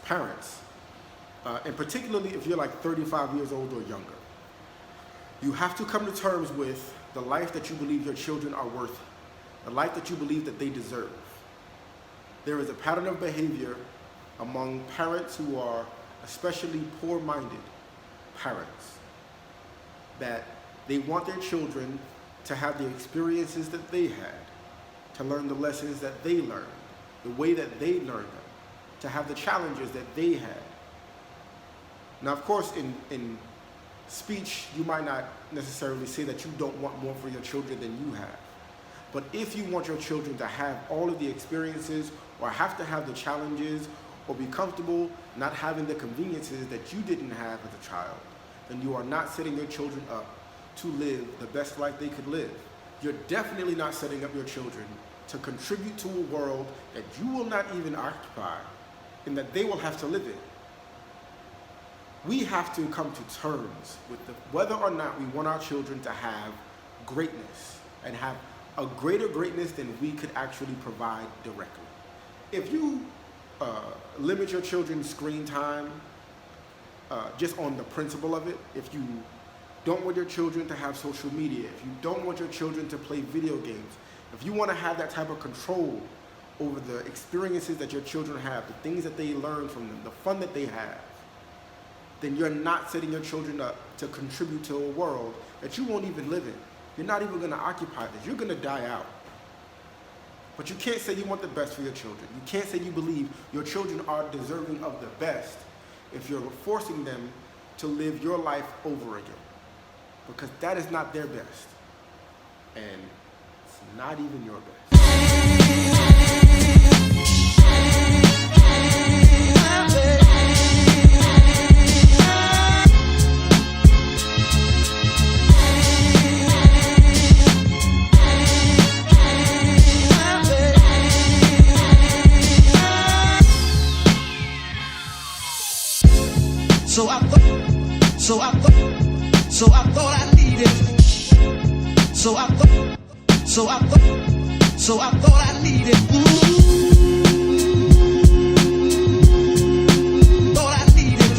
parents, and particularly if you're like 35 years old or younger, you have to come to terms with the life that you believe your children are worth, the life that you believe that they deserve. There is a pattern of behavior among parents who are especially poor-minded parents, that they want their children to have the experiences that they had, to learn the lessons that they learned, the way that they learned them, to have the challenges that they had. Now, of course, in speech, you might not necessarily say that you don't want more for your children than you have. But if you want your children to have all of the experiences, or have to have the challenges, or be comfortable not having the conveniences that you didn't have as a child, then you are not setting your children up to live the best life they could live. You're definitely not setting up your children to contribute to a world that you will not even occupy and that they will have to live in. We have to come to terms with whether or not we want our children to have greatness and have a greater greatness than we could actually provide directly. If you limit your children's screen time just on the principle of it, if you don't want your children to have social media, if you don't want your children to play video games, if you want to have that type of control over the experiences that your children have, the things that they learn from them, the fun that they have, then you're not setting your children up to contribute to a world that you won't even live in. You're not even going to occupy this. You're going to die out. But you can't say you want the best for your children. You can't say you believe your children are deserving of the best if you're forcing them to live your life over again. Because that is not their best. And it's not even your best. So I thought I needed. So I thought I needed. Thought I needed.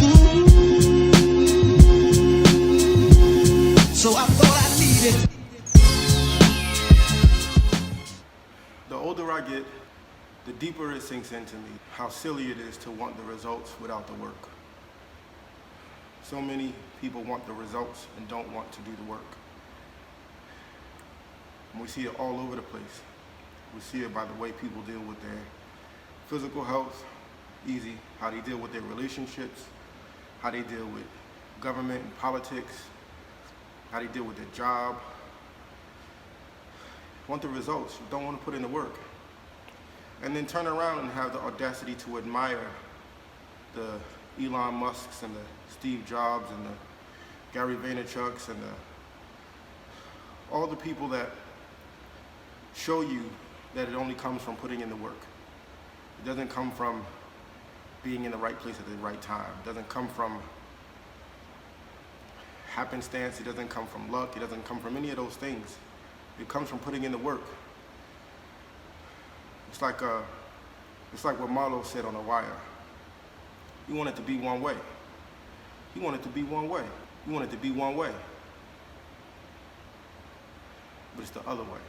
So I thought I needed. The older I get, the deeper it sinks into me how silly it is to want the results without the work. So many people want the results and don't want to do the work. And we see it all over the place. We see it by the way people deal with their physical health, easy, how they deal with their relationships, how they deal with government and politics, how they deal with their job. You want the results, you don't want to put in the work. And then turn around and have the audacity to admire the Elon Musks and the Steve Jobs and the Gary Vaynerchuks and all the people that show you that it only comes from putting in the work. It doesn't come from being in the right place at the right time. It doesn't come from happenstance. It doesn't come from luck. It doesn't come from any of those things. It comes from putting in the work. It's like what Marlo said on The Wire. You want it to be one way. You want it to be one way. You want it to be one way. But it's the other way.